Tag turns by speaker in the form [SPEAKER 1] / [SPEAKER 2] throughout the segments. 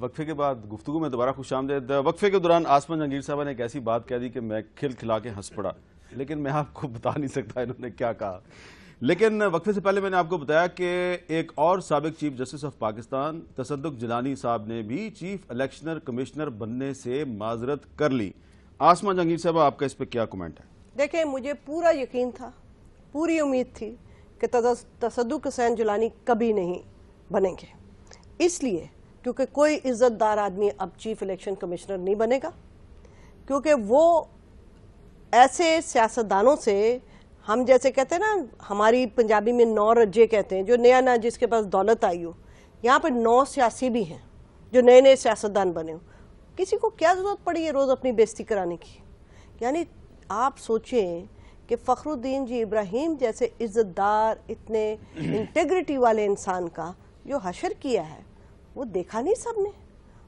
[SPEAKER 1] وقفے کے بعد گفتگو میں دوبارہ خوش آمدید. وقفے کے دوران آسما جہانگیر صاحبہ نے ایک ایسی بات کہہ دی کہ میں کھل کھلا کے ہنس پڑا, لیکن میں آپ کو بتا نہیں سکتا انہوں نے کیا کہا. لیکن وقفے سے پہلے میں نے آپ کو بتایا کہ ایک اور سابق چیف جسٹس آف پاکستان تصدق جیلانی صاحب نے بھی چیف الیکشنر کمشنر بننے سے معذرت کر لی. آسما جہانگیر صاحبہ, آپ کا اس پہ کیا کومنٹ ہے؟
[SPEAKER 2] دیکھیں, مجھے پورا یقین تھا, پوری امید تھی کہ تصدق حسین جیلانی کبھی نہیں بنیں گے, اس لیے کیونکہ کوئی عزت دار آدمی اب چیف الیکشن کمشنر نہیں بنے گا, کیونکہ وہ ایسے سیاستدانوں سے, ہم جیسے کہتے ہیں نا, ہماری پنجابی میں 9 رجے کہتے ہیں, جو نیا نہ جس کے پاس دولت آئی ہو, یہاں پہ 9 سیاسی بھی ہیں جو نئے نئے سیاستدان بنے ہو. کسی کو کیا ضرورت پڑی ہے روز اپنی بےزتی کرانے کی؟ یعنی آپ سوچیں کہ فخر الدین جی ابراہیم جیسے عزت دار, اتنے انٹیگریٹی والے انسان کا جو حشر کیا ہے وہ دیکھا نہیں سب نے.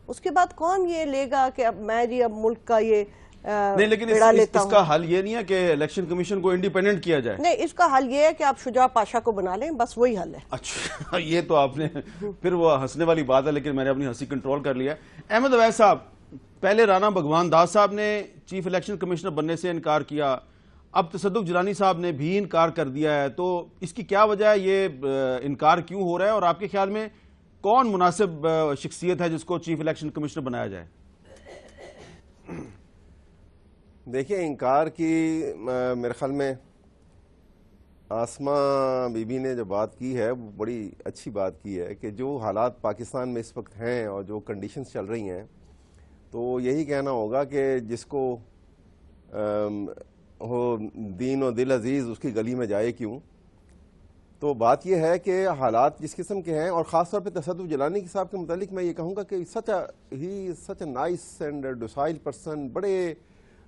[SPEAKER 2] اس کے بعد کون یہ لے گا کہ اب میں جی اب ملک کا یہ
[SPEAKER 1] نہیں, لیکن اس کا حل یہ نہیں ہے کہ الیکشن کمیشن کو انڈیپینڈنٹ کیا جائے.
[SPEAKER 2] نہیں, اس کا حل یہ ہے کہ آپ شجاع پاشا کو بنا لیں, بس وہی حل ہے.
[SPEAKER 1] اچھا, یہ تو آپ نے پھر وہ ہنسنے والی بات ہے, لیکن میں نے اپنی ہنسی کنٹرول کر لیا. احمد اویس صاحب, پہلے رانا بھگوان داس صاحب نے چیف الیکشن کمشنر بننے سے انکار کیا, اب تصدق جیلانی صاحب نے بھی انکار کر دیا ہے, تو اس کی کیا وجہ ہے, یہ انکار کیوں ہو رہا ہے, اور آپ کے خیال میں کون مناسب شخصیت ہے جس کو چیف الیکشن کمشنر بنایا جائے؟
[SPEAKER 3] دیکھیں, انکار کی میرے خیال میں آسما بی بی نے جو بات کی ہے وہ بڑی اچھی بات کی ہے کہ جو حالات پاکستان میں اس وقت ہیں اور جو کنڈیشنز چل رہی ہیں, تو یہی کہنا ہوگا کہ جس کو ہو دین و دل عزیز اس کی گلی میں جائے کیوں. تو بات یہ ہے کہ حالات جس قسم کے ہیں, اور خاص طور پہ تصدق جیلانی صاحب کے متعلق میں یہ کہوں گا کہ such a nice and docile person, بڑے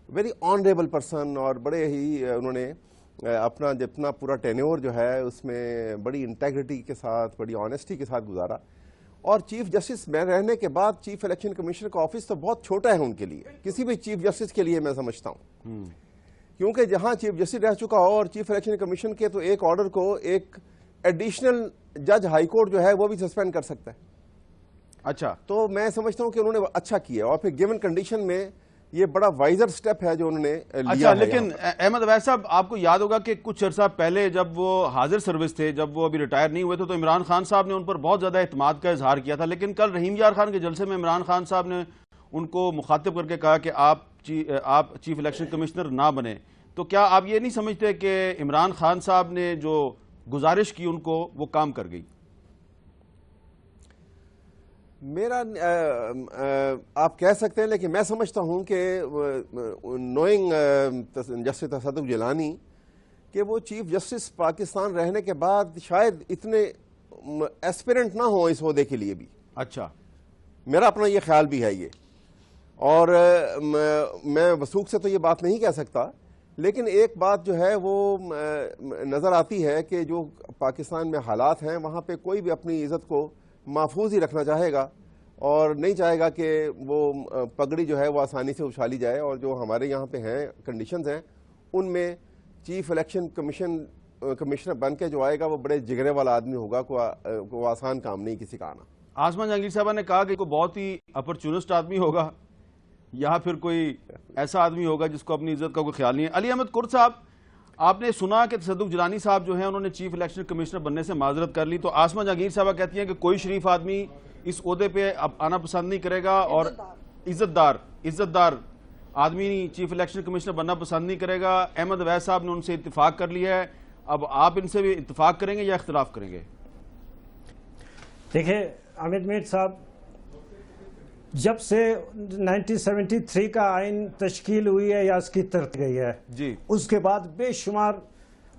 [SPEAKER 3] ویری آنریبل پرسن, اور بڑے ہی انہوں نے اپنا جتنا پورا ٹینیور جو ہے اس میں بڑی انٹیگریٹی کے ساتھ, بڑی آنیسٹی کے ساتھ گزارا. اور چیف جسٹس میں رہنے کے بعد چیف الیکشن کمیشنر کا آفس تو بہت چھوٹا ہے ان کے لیے, کسی بھی چیف جسٹس کے لیے میں سمجھتا ہوں, کیونکہ جہاں چیف جسٹس رہ چکا ہو اور چیف الیکشن کمیشن کے, تو ایک آرڈر کو ایک ایڈیشنل جج ہائی کورٹ جو ہے وہ بھی سسپینڈ کر سکتا ہے.
[SPEAKER 1] اچھا,
[SPEAKER 3] تو میں سمجھتا ہوں کہ انہوں نے اچھا کیا, اور پھر گیون کنڈیشن میں یہ بڑا وائزر سٹیپ ہے جو انہوں نے لیا.
[SPEAKER 1] اچھا, لیکن احمد اویس صاحب, آپ کو یاد ہوگا کہ کچھ عرصہ پہلے جب وہ حاضر سروس تھے, جب وہ ابھی ریٹائر نہیں ہوئے تھے, تو عمران خان صاحب نے ان پر بہت زیادہ اعتماد کا اظہار کیا تھا. لیکن کل رحیم یار خان کے جلسے میں عمران خان صاحب نے ان کو مخاطب کر کے کہا کہ آپ چیف الیکشن کمشنر نہ بنے. تو کیا آپ یہ نہیں سمجھتے کہ عمران خان صاحب نے جو گزارش کی ان کو, وہ کام کر گئی؟
[SPEAKER 3] میرا آپ کہہ سکتے ہیں, لیکن میں سمجھتا ہوں کہ نوئنگ جسٹس تصدق جیلانی کہ وہ چیف جسٹس پاکستان رہنے کے بعد شاید اتنے ایسپیرنٹ نہ ہوں اس عہدے کے لیے بھی.
[SPEAKER 1] اچھا,
[SPEAKER 3] میرا اپنا یہ خیال بھی ہے یہ, اور میں وثوق سے تو یہ بات نہیں کہہ سکتا, لیکن ایک بات جو ہے وہ نظر آتی ہے کہ جو پاکستان میں حالات ہیں وہاں پہ کوئی بھی اپنی عزت کو محفوظ ہی رکھنا چاہے گا, اور نہیں چاہے گا کہ وہ پگڑی جو ہے وہ آسانی سے اچھالی جائے. اور جو ہمارے یہاں پہ ہیں کنڈیشنز ہیں, ان میں چیف الیکشن کمشنر بن کے جو آئے گا وہ بڑے جگرے والا آدمی ہوگا, کو آسان کام نہیں کسی کا آنا.
[SPEAKER 1] آسما جہانگیر صاحبہ نے کہا کہ کوئی بہت ہی اپرچونسٹ آدمی ہوگا, یا پھر کوئی ایسا آدمی ہوگا جس کو اپنی عزت کا کوئی خیال نہیں ہے. علی احمد کرد صاحب, آپ نے سنا کہ تصدق جیلانی صاحب جو ہیں انہوں نے چیف الیکشن کمشنر بننے سے معذرت کر لی, تو آسما جہانگیر صاحبہ کہتی ہیں کہ کوئی شریف آدمی اس عہدے پہ اب آنا پسند نہیں کرے گا, اور عزت دار آدمی چیف الیکشن کمشنر بننا پسند نہیں کرے گا. احمد اویس صاحب نے ان سے اتفاق کر لیا ہے, اب آپ ان سے بھی اتفاق کریں گے یا اختلاف کریں گے؟
[SPEAKER 4] دیکھیں حامد میر صاحب, جب سے 1973 کا آئین تشکیل ہوئی ہے یا اس کی ترتیب گئی ہے,
[SPEAKER 1] جی,
[SPEAKER 4] اس کے بعد بے شمار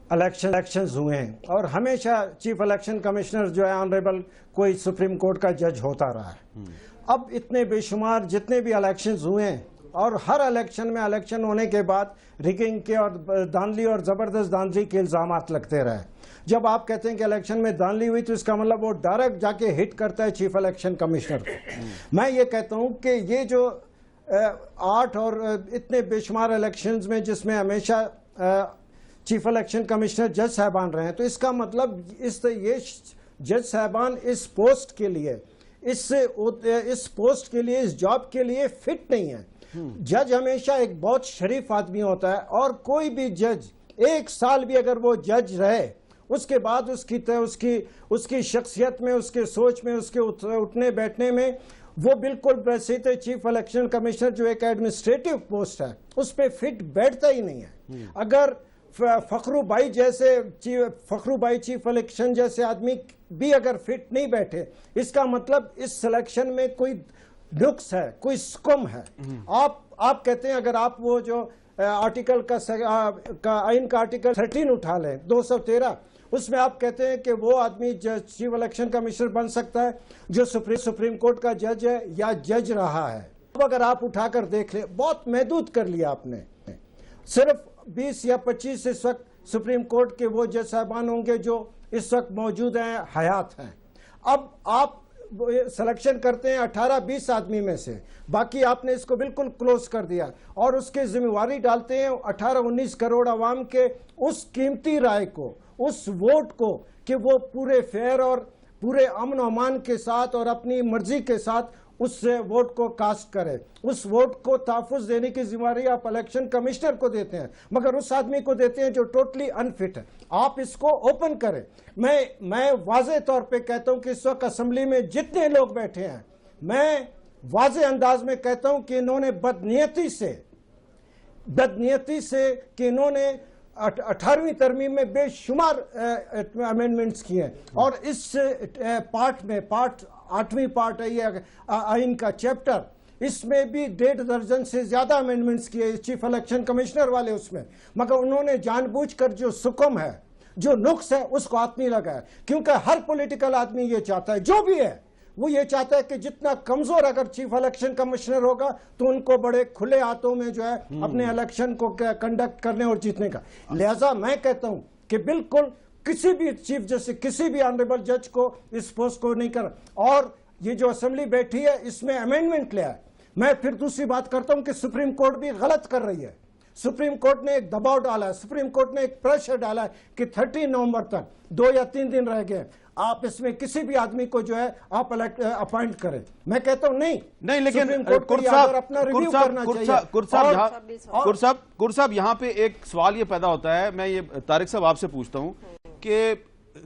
[SPEAKER 4] الیکشنز ہوئے ہیں, اور ہمیشہ چیف الیکشن کمشنر جو ہے آنریبل کوئی سپریم کورٹ کا جج ہوتا رہا ہے. اب اتنے بے شمار جتنے بھی الیکشنز ہوئے ہیں, اور ہر الیکشن میں الیکشن ہونے کے بعد ریگنگ کے اور دھاندلی اور زبردست دھاندلی کے الزامات لگتے رہے. جب آپ کہتے ہیں کہ الیکشن میں دھاندلی ہوئی تو اس کا مطلب وہ ڈائریکٹ جا کے ہٹ کرتا ہے چیف الیکشن کمشنر کو. میں یہ کہتا ہوں کہ یہ جو 8 اور اتنے بے شمار الیکشنز میں جس میں ہمیشہ چیف الیکشن کمشنر جج صاحبان رہے ہیں, تو اس کا مطلب یہ جج صاحبان اس پوسٹ کے لیے اس پوسٹ کے لیے، اس جاب کے لیے فٹ نہیں ہے. جج ہمیشہ ایک بہت شریف آدمی ہوتا ہے، اور کوئی بھی جج 1 سال بھی اگر وہ جج رہے، اس کے بعد اس کی شخصیت میں، اس کے سوچ میں، اس کے اٹھنے بیٹھنے میں وہ بالکل ویسے چیف الیکشن کمیشنر جو ایک ایڈمنسٹریٹو پوسٹ ہے اس پہ فٹ بیٹھتا ہی نہیں ہے. اگر فخرو بھائی چیف الیکشن جیسے آدمی بھی اگر فٹ نہیں بیٹھے، اس کا مطلب اس سلیکشن میں کوئی نقص ہے، کوئی سکم ہے. آپ کہتے ہیں اگر آپ وہ جو آرٹیکل کا آئین کا آرٹیکل 13 اٹھا لیں 213، اس میں آپ کہتے ہیں کہ وہ آدمی چیف الیکشن کمیشنر بن سکتا ہے جو سپریم کورٹ کا جج ہے یا جج رہا ہے. اب اگر آپ اٹھا کر دیکھ لیں، بہت محدود کر لیا آپ نے. صرف 20 یا 25 اس وقت سپریم کورٹ کے وہ جج صاحبان ہوں گے جو اس وقت موجود ہیں، حیات ہیں. اب آپ سلیکشن کرتے ہیں 18-20 آدمی میں سے، باقی آپ نے اس کو بالکل کلوز کر دیا، اور اس کے ذمہ واری ڈالتے ہیں 18-19 کروڑ عوام کے اس قیمتی رائے کو، اس ووٹ کو، کہ وہ پورے فیئر اور پورے امن و امان کے ساتھ اور اپنی مرضی کے ساتھ اس ووٹ کو کاسٹ کرے. اس ووٹ کو تحفظ دینے کی ذمہ داری آپ الیکشن کمشنر کو دیتے ہیں، مگر اس آدمی کو دیتے ہیں جو ٹوٹلی انفٹ ہے. آپ اس کو اوپن کریں. میں واضح طور پہ کہتا ہوں کہ اس وقت اسمبلی میں جتنے لوگ بیٹھے ہیں، میں واضح انداز میں کہتا ہوں کہ انہوں نے بدنیتی سے کہ انہوں نے 18ویں ترمیم میں بے شمار امینڈمنٹس کیے ہیں، اور اس پارٹ میں 8ویں پارٹ ہے یہ آئین کا چیپٹر، اس میں بھی 1.5 درجن سے زیادہ امینڈمنٹس کیے چیف الیکشن کمشنر والے اس میں، مگر انہوں نے جان بوجھ کر جو سکم ہے، جو نقص ہے، اس کو ہاتھ نہیں لگایا. کیونکہ ہر پولیٹیکل آدمی یہ چاہتا ہے، جو بھی ہے وہ یہ چاہتا ہے کہ جتنا کمزور اگر چیف الیکشن کمشنر ہوگا تو ان کو بڑے کھلے ہاتھوں میں جو ہے اپنے الیکشن کو کنڈکٹ کرنے اور جیتنے کا. لہذا میں کہتا ہوں کہ بالکل کسی بھی چیف جسٹس، کسی بھی آنریبل جج کو اس پوسٹ کو نہیں کر. اور یہ جو اسمبلی بیٹھی ہے اس میں امینڈمنٹ لیا ہے. میں پھر دوسری بات کرتا ہوں کہ سپریم کورٹ بھی غلط کر رہی ہے. سپریم کورٹ نے ایک دباؤ ڈالا ہے، سپریم کورٹ نے ایک پریشر ڈالا ہے کہ 30 نومبر تک 2 یا 3 دن رہ گئے، آپ اس میں کسی بھی آدمی کو جو ہے آپ اپوائنٹ کریں. میں کہتا ہوں نہیں،
[SPEAKER 1] لیکن کور صاحب یہاں پہ ایک سوال یہ پیدا ہوتا ہے، میں یہ طارق صاحب آپ سے پوچھتا ہوں کہ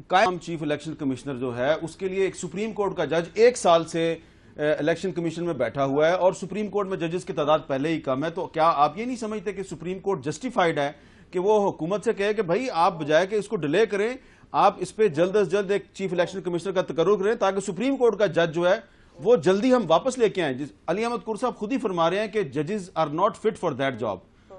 [SPEAKER 1] قائم چیف الیکشن کمشنر جو ہے اس کے لیے ایک سپریم کورٹ کا جج 1 سال سے الیکشن کمیشن میں بیٹھا ہوا ہے، اور سپریم کورٹ میں ججز کی تعداد پہلے ہی کم ہے. تو کیا آپ یہ نہیں سمجھتے کہ سپریم کورٹ جسٹیفائیڈ ہے کہ وہ حکومت سے کہے کہ بھائی آپ بجائے کہ اس کو ڈیلے کریں، آپ اس پہ جلد از جلد ایک چیف الیکشن کمشنر کا تقرر کریں تاکہ سپریم کورٹ کا جج جو ہے وہ جلدی ہم واپس لے کے آئیں. علی احمد کور صاحب خود ہی فرما رہے ہیں کہ ججز are not fit for that job.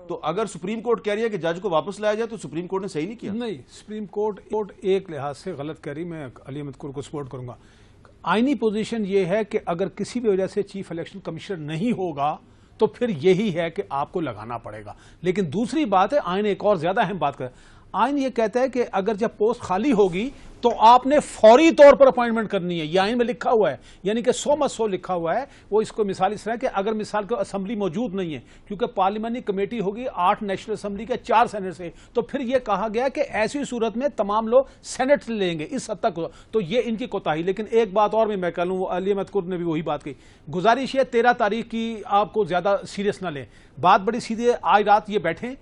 [SPEAKER 1] تو اگر سپریم کورٹ کہہ رہی ہے کہ جج کو واپس لایا جائے تو سپریم کورٹ نے صحیح نہیں کیا.
[SPEAKER 5] نہیں، سپریم کورٹ ایک لحاظ سے غلط کہہ رہی. میں علی احمد کور کو سپورٹ کروں گا. آئینی پوزیشن یہ ہے کہ اگر کسی بھی وجہ سے چیف الیکشن کمشنر نہیں ہوگا تو پھر یہی ہے کہ آپ کو لگانا پڑے گا. لیکن دوسری بات ہے، آئین ایک اور زیادہ اہم بات کرے. آئین یہ کہتا ہے کہ اگر جب پوسٹ خالی ہوگی تو آپ نے فوری طور پر اپوائنٹمنٹ کرنی ہے. یہ آئین میں لکھا ہوا ہے، یعنی کہ 100 لکھا ہوا ہے. وہ اس کو مثال اس طرح ہے کہ اگر مثال کو اسمبلی موجود نہیں ہے، کیونکہ پارلیمانی کمیٹی ہوگی 8 نیشنل اسمبلی کے 4 سینٹ سے، تو پھر یہ کہا گیا کہ ایسی صورت میں تمام لوگ سینٹ لیں گے اس حد تک. تو یہ ان کی کوتاہی. لیکن ایک بات اور میں کہہ لوں، علی احمد کور نے بھی وہی بات کہی. گزارش ہے 13 تاریخ کی آپ کو زیادہ سیریس نہ لیں. بات بڑی سیدھی ہے. آج رات یہ بیٹھیں،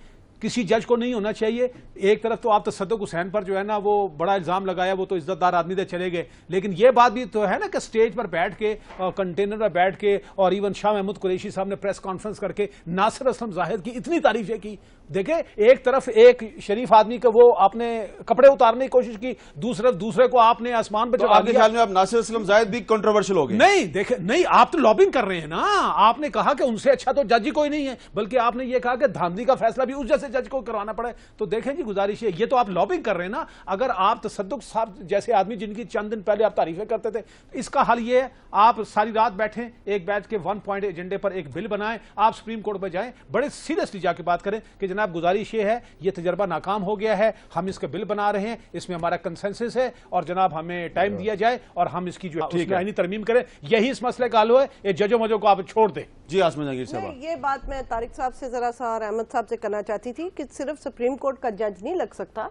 [SPEAKER 5] کسی جج کو نہیں ہونا چاہیے. ایک طرف تو آپ تصدق حسین پر جو ہے نا وہ بڑا الزام لگایا، وہ تو عزت دار آدمی تھے، چلے گئے. لیکن یہ بات بھی تو ہے نا کہ سٹیج پر بیٹھ کے اور کنٹینر پر بیٹھ کے، اور ایون شاہ محمود قریشی صاحب نے پریس کانفرنس کر کے ناصر اسلم زاہد کی اتنی تعریفیں کی. دیکھیں، ایک طرف ایک شریف آدمی کا وہ آپ نے کپڑے اتارنے کی کوشش کی، دوسرے کو آپ نے آسمان پہ چڑھا دیا.
[SPEAKER 1] خیال میں آپ ناصر اسلم زاہد بھی کنٹروورشل ہو گئے.
[SPEAKER 5] نہیں دیکھیں، نہیں، آپ تو لابنگ کر رہے ہیں نا. آپ نے کہا کہ ان سے اچھا تو جج ہی کوئی نہیں ہے، بلکہ آپ نے یہ کہا کہ دھاندلی کا فیصلہ بھی اس جیسے جج کو کروانا پڑے. تو دیکھیں جی، گزارش ہے، یہ تو آپ لابنگ کر رہے ہیں نا. اگر آپ تصدق صاحب جیسے آدمی جن کی چند دن پہلے آپ تعریفیں کرتے تھے، اس کا حل یہ ہے آپ ساری رات بیٹھیں، ایک بیٹھ کے 1 پوائنٹ ایجنڈے پر ایک بل بنائیں، آپ سپریم کورٹ پہ جائیں، بڑے سیریسلی جا کے بات کریں کہ جناب گزارش یہ ہے، یہ تجربہ ناکام ہو گیا ہے، ہم اس کا بل بنا رہے ہیں، اس میں ہمارا کنسنسس ہے، اور جناب ہمیں ٹائم دیا جائے اور ہم اس کی جو آئینی ترمیم کریں. یہی اس مسئلے کا حل ہے. یہ ججوں مجوں کو آپ چھوڑ دیں.
[SPEAKER 1] جی آسمہ جہانگیر صاحب،
[SPEAKER 2] یہ بات میں طارق صاحب سے ذرا سا اور احمد صاحب سے کرنا چاہتی تھی کہ صرف سپریم کورٹ کا جج نہیں لگ سکتا،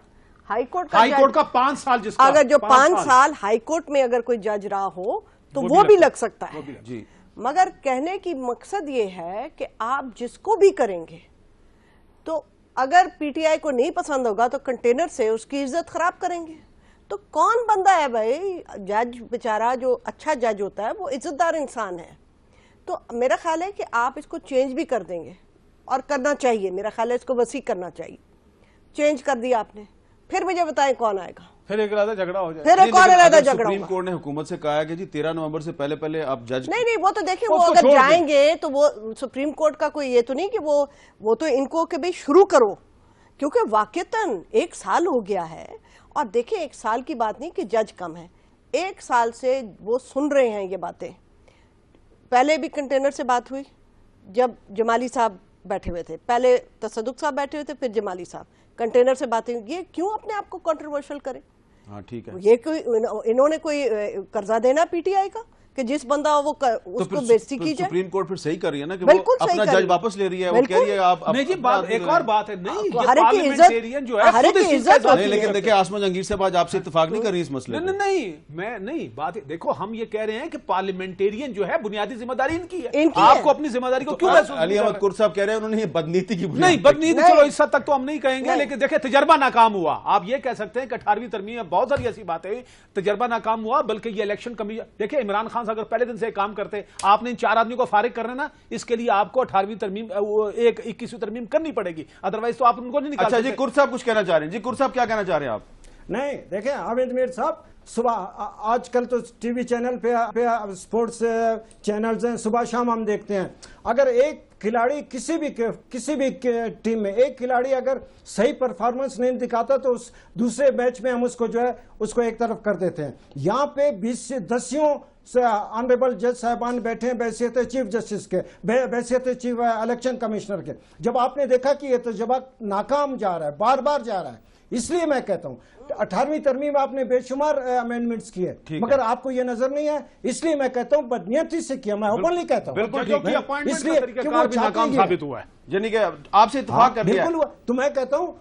[SPEAKER 2] ہائی کورٹ کا
[SPEAKER 5] 5 سال، جس کا
[SPEAKER 2] اگر جو 5 سال ہائی کورٹ میں اگر کوئی جج رہا ہو تو وہ بھی لگ سکتا ہے
[SPEAKER 1] جی
[SPEAKER 2] مگر کہنے کی مقصد یہ ہے کہ آپ جس کو بھی کریں گے تو اگر پی ٹی آئی کو نہیں پسند ہوگا تو کنٹینر سے اس کی عزت خراب کریں گے. تو کون بندہ ہے بھائی؟ جج بیچارہ جو اچھا جج ہوتا ہے وہ عزت دار انسان ہے. تو میرا خیال ہے کہ آپ اس کو چینج بھی کر دیں گے اور کرنا چاہیے. میرا خیال ہے اس کو وسیع کرنا چاہیے. چینج کر دیا آپ نے, پھر مجھے بتائیں کون آئے گا؟
[SPEAKER 5] پھر ایک علیحدہ جھگڑا ہو جائے.
[SPEAKER 2] پھر ایک اور علیحدہ جھگڑا
[SPEAKER 1] سپریم
[SPEAKER 2] ہوگا.
[SPEAKER 1] کورٹ نے حکومت سے کہا ہے کہ جی 13 نومبر سے پہلے پہلے آپ جج
[SPEAKER 2] نہیں وہ تو دیکھیں, وہ اگر جائیں گے تو وہ سپریم کورٹ کا کوئی یہ تو نہیں کہ وہ تو ان کو کہ بھئی شروع کرو, کیونکہ واقعتاً 1 سال ہو گیا ہے. اور دیکھیں 1 سال کی بات نہیں کہ جج کم ہے, 1 سال سے وہ سن رہے ہیں یہ باتیں. پہلے بھی کنٹینر سے بات ہوئی جب جمالی صاحب بیٹھے ہوئے تھے, پہلے تصدق صاحب بیٹھے ہوئے تھے, پھر جمالی صاحب. کنٹینر سے باتیں, یہ کیوں اپنے آپ کو کنٹروورشل کرے؟
[SPEAKER 1] ہاں ٹھیک ہے.
[SPEAKER 2] یہ کوئی انہوں نے کوئی قرضہ دینا پی ٹی آئی کا کہ جس بندہ وہ اس کو بےزتی کی جائے؟
[SPEAKER 1] سپریم کورٹ پھر صحیح کر رہی ہے نا کہ وہ
[SPEAKER 2] بالکل صحیح
[SPEAKER 1] اپنا
[SPEAKER 2] کر رہی
[SPEAKER 1] جج واپس لے رہی ہے. وہ کہہ رہی ہے آپ
[SPEAKER 5] نہیں جی, بات ایک اور بات ہے, نہیں یہ
[SPEAKER 2] ہر ایک کی
[SPEAKER 5] پارلیمنٹیرین جو ہے
[SPEAKER 2] ہر ایک
[SPEAKER 5] خود اس
[SPEAKER 2] کی
[SPEAKER 5] چیز کا
[SPEAKER 2] عزت
[SPEAKER 5] اظہار
[SPEAKER 2] ہوتی ہے.
[SPEAKER 1] لیکن دیکھیں آسما جہانگیر صاحب آج آپ سے اتفاق نہیں کر رہی اس مسئلے پہ.
[SPEAKER 5] نہیں میں نہیں بات دیکھو, ہم یہ کہہ رہے ہیں کہ پارلیمنٹیرین جو ہے بنیادی ذمہ داری ان کی ہے. آپ کو اپنی ذمہ داری کو کیوں محسوس
[SPEAKER 1] علی احمد قرد صاحب کہہ رہے ہیں انہوں نے یہ بدنیتی کی
[SPEAKER 5] نہیں بدنیتی, چلو اس حد تک تو ہم نہیں کہیں گے, لیکن دیکھیں تجربہ ناکام ہوا. آپ یہ کہہ سکتے ہیں کہ 18ویں ترمیم میں بہت ساری ایسی باتیں تجربہ ناکام ہوا, بلکہ یہ الیکشن کمیشن دیکھیں عمران خان اگر پہلے دن سے کام کرتے, آپ نے ان 4 آدمی کو فارغ کرنا نا, اس کے لیے آپ کو 18ویں ترمیم 21ویں ترمیم کرنی پڑے گی, ادروائز تو آپ ان کو نہیں نکال
[SPEAKER 1] اچھا
[SPEAKER 5] سکتے.
[SPEAKER 1] جی قرد صاحب کچھ کہنا چاہ رہے ہیں. جی قرد صاحب کیا کہنا چاہ رہے ہیں آپ؟
[SPEAKER 4] نہیں دیکھیں حامد میر صاحب, صبح آج کل تو ٹی وی چینل پہ سپورٹس چینلز ہیں, صبح شام ہم دیکھتے ہیں. اگر ایک کھلاڑی کسی بھی ٹیم میں ایک کھلاڑی اگر صحیح پرفارمنس نہیں دکھاتا تو اس دوسرے میچ میں ہم اس کو جو ہے اس کو ایک طرف کر دیتے ہیں. یہاں پہ 20 سے 10 آنریبل جج صاحبان بیٹھے ہیں بحیثیت چیف جسٹس کے, بحیثیت چیف الیکشن کمیشنر کے. جب آپ نے دیکھا کہ یہ تجربہ ناکام جا رہا ہے, بار بار جا رہا ہے, اس لیے میں کہتا ہوں 18ویں ترمیم آپ نے بے شمار امینڈمنٹس کیے, مگر آپ کو یہ نظر نہیں ہے. اس لیے میں کہتا ہوں بدنیتی سے کیا, میں اوپنلی کہتا ہوں, اس لیے کہ وہ
[SPEAKER 5] ناکام ثابت ہوا ہے.
[SPEAKER 1] یعنی کہ آپ سے اتفاق کر لیا.
[SPEAKER 4] بالکل, تو میں کہتا ہوں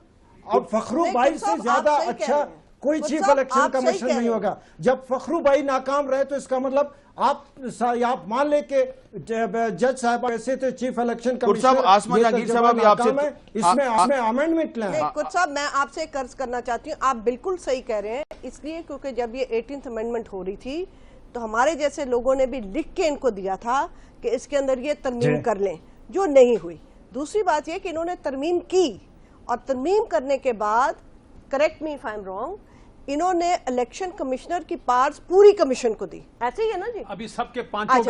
[SPEAKER 4] اب فخرو بھائی سے زیادہ اچھا کوئی چیف الیکشن کمیشن نہیں ہوگا. جب فخرو بھائی ناکام رہے تو اس کا مطلب آپ مان لے کہ جج صاحب ایسے تھے چیف الیکشن کمیشنر,
[SPEAKER 1] آسما جہانگیر صاحب آپ سے
[SPEAKER 4] اس میں امینڈمنٹ لیں.
[SPEAKER 2] قرد صاحب میں آپ سے قرض کرنا چاہتی ہوں, آپ بالکل صحیح کہہ رہے ہیں. اس لیے کیونکہ جب یہ 18th امینڈمنٹ ہو رہی تھی تو ہمارے جیسے لوگوں نے بھی لکھ کے ان کو دیا تھا کہ اس کے اندر یہ ترمیم کر لیں, جو نہیں ہوئی. دوسری بات یہ کہ انہوں نے ترمیم کی, اور ترمیم کرنے کے بعد correct me if I am wrong, انہوں نے الیکشن کمشنر کی پارس پوری کمیشن کو دی. ایسے ہی ہے نا جی,
[SPEAKER 5] ابھی سب کے پانچوں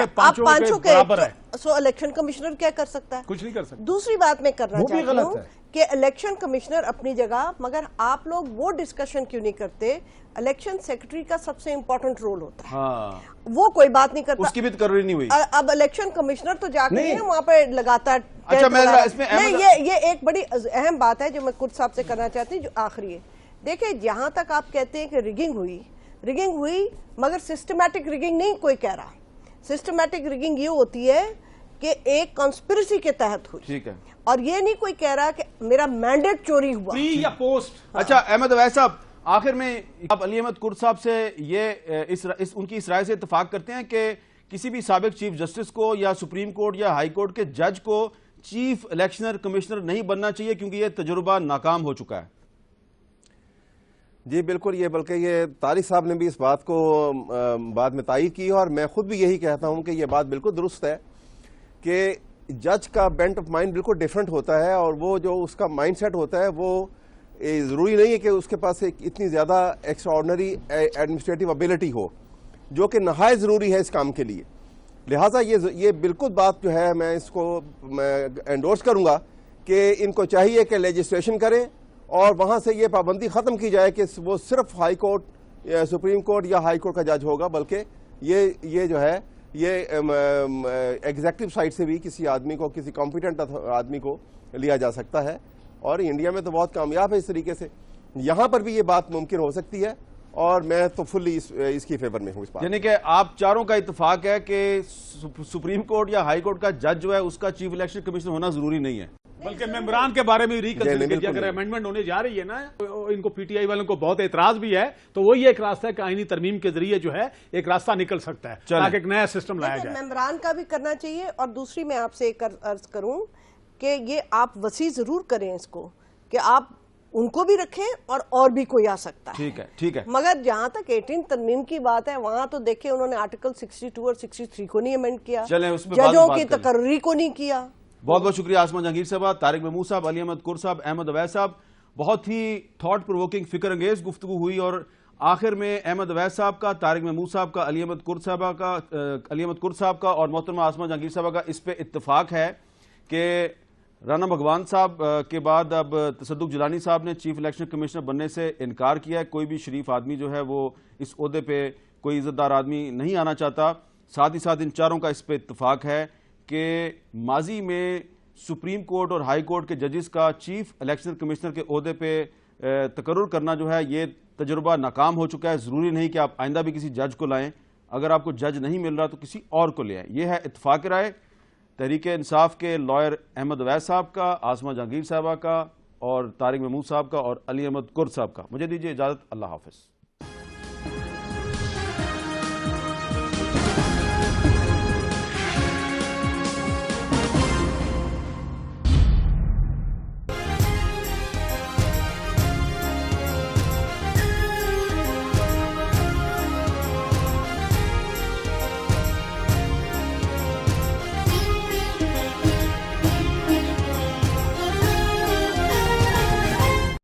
[SPEAKER 5] کے برابر ہے.
[SPEAKER 2] سو الیکشن کمشنر کیا کر سکتا ہے؟
[SPEAKER 5] کچھ نہیں کر سکتا.
[SPEAKER 2] دوسری بات میں کرنا چاہتی ہوں کہ الیکشن کمشنر اپنی جگہ, مگر آپ لوگ وہ ڈسکشن کیوں نہیں کرتے؟ الیکشن سیکرٹری کا سب سے امپورٹنٹ رول ہوتا ہے, وہ کوئی بات نہیں کرتا,
[SPEAKER 1] اس کی بھی تقرری نہیں ہوئی.
[SPEAKER 2] اب الیکشن کمشنر تو جا کے وہاں پہ لگاتا ہے. یہ ایک بڑی اہم بات ہے جو میں قرد صاحب سے کرنا چاہتی ہوں, جو آخری ہے. دیکھیں جہاں تک آپ کہتے ہیں کہ ریگنگ ہوئی مگر سسٹمیٹک ریگنگ نہیں کوئی کہہ رہا. سسٹمیٹک ریگنگ یہ ہوتی ہے کہ ایک کانسپریسی کے تحت ہوئی,
[SPEAKER 1] ٹھیک ہے, اور
[SPEAKER 2] یہ نہیں کوئی کہہ رہا کہ میرا مینڈیٹ چوری ہوا
[SPEAKER 5] یا پوسٹ.
[SPEAKER 1] اچھا احمد اویس صاحب, آخر میں آپ علی احمد قرد صاحب سے یہ ان کی اس رائے سے اتفاق کرتے ہیں کہ کسی بھی سابق چیف جسٹس کو یا سپریم کورٹ یا ہائی کورٹ کے جج کو چیف الیکشنر کمشنر نہیں بننا چاہیے کیونکہ یہ تجربہ ناکام ہو چکا ہے؟
[SPEAKER 3] جی بالکل, یہ بلکہ یہ طارق صاحب نے بھی اس بات کو بعد میں تائید کی, اور میں خود بھی یہی کہتا ہوں کہ یہ بات بالکل درست ہے کہ جج کا بینٹ آف مائنڈ بالکل ڈیفرنٹ ہوتا ہے, اور وہ جو اس کا مائنڈ سیٹ ہوتا ہے وہ ضروری نہیں ہے کہ اس کے پاس اتنی زیادہ ایکسٹرا آرڈنری ایڈمنسٹریٹو ابیلٹی ہو, جو کہ نہایت ضروری ہے اس کام کے لیے. لہٰذا یہ بالکل بات جو ہے میں اس کو انڈورس کروں گا کہ ان کو چاہیے کہ لیجسلیشن کریں اور وہاں سے یہ پابندی ختم کی جائے کہ وہ صرف ہائی کورٹ, سپریم کورٹ یا ہائی کورٹ کا جج ہوگا, بلکہ یہ جو ہے یہ ایگزیکٹو سائٹ سے بھی کسی آدمی کو, کسی کمپیٹنٹ آدمی کو لیا جا سکتا ہے, اور انڈیا میں تو بہت کامیاب ہے اس طریقے سے. یہاں پر بھی یہ بات ممکن ہو سکتی ہے, اور میں تو فلی اس کی فیور میں ہوں اس بات.
[SPEAKER 1] یعنی کہ آپ چاروں کا اتفاق ہے کہ سپریم کورٹ یا ہائی کورٹ کا جج جو ہے اس کا چیف الیکشن کمشنر ہونا ضروری نہیں ہے؟
[SPEAKER 5] بلکہ ممبران کے بارے میں ریکنسیڈر
[SPEAKER 3] بالکل
[SPEAKER 5] اگر
[SPEAKER 3] نہیں۔
[SPEAKER 5] امینڈمنٹ ہونے جا رہی ہے نا، ان کو پی ٹی آئی والوں کو بہت اعتراض بھی ہے، تو وہی ایک راستہ ہے کہ آئینی ترمیم کے ذریعے جو ہے ایک راستہ نکل سکتا ہے تاکہ ایک نیا سسٹم لایا جائے۔
[SPEAKER 2] ممبران کا بھی کرنا چاہیے، اور دوسری میں آپ سے ایک عرض کروں کہ یہ آپ وسیع ضرور کریں اس کو، کہ آپ ان کو بھی رکھیں اور بھی کوئی آ سکتا ہے۔
[SPEAKER 1] ٹھیک ہے، ٹھیک ہے۔
[SPEAKER 2] مگر جہاں تک 18 ترمیم کی بات ہے، وہاں تو دیکھیں انہوں نے آرٹیکل 62 اور 63 کو نہیں امینڈ کیا،
[SPEAKER 1] چلیں اس میں بعد میں
[SPEAKER 2] ججوں
[SPEAKER 1] بات
[SPEAKER 2] کی
[SPEAKER 1] کریں۔
[SPEAKER 2] تقرری کو نہیں کیا۔
[SPEAKER 1] بہت بہت شکریہ آسما جہانگیر صاحب، طارق محمود صاحب، علی احمد قر صاحب، احمد اویس صاحب، بہت ہی تھاٹ پرووکنگ، فکر انگیز گفتگو ہوئی، اور آخر میں احمد اویس صاحب کا، طارق محمود صاحب کا، علی احمد قر صاحب کا اور محترمہ آسما جہانگیر صاحب کا اس پہ اتفاق ہے کہ رانا بھگوان صاحب کے بعد اب تصدق جیلانی صاحب نے چیف الیکشن کمشنر بننے سے انکار کیا ہے۔ کوئی بھی شریف آدمی جو ہے وہ اس عہدے پہ، کوئی عزت دار آدمی نہیں آنا چاہتا۔ ساتھ ہی ساتھ ان چاروں کا اس پہ اتفاق ہے کہ ماضی میں سپریم کورٹ اور ہائی کورٹ کے ججز کا چیف الیکشن کمشنر کے عہدے پہ تقرر کرنا جو ہے یہ تجربہ ناکام ہو چکا ہے۔ ضروری نہیں کہ آپ آئندہ بھی کسی جج کو لائیں، اگر آپ کو جج نہیں مل رہا تو کسی اور کو لے آئیں۔ یہ ہے اتفاق رائے تحریک انصاف کے لائر احمد اویس صاحب کا، آسما جہانگیر صاحبہ کا، اور طارق محمود صاحب کا، اور علی احمد قر صاحب کا۔ مجھے دیجیے اجازت، اللہ حافظ۔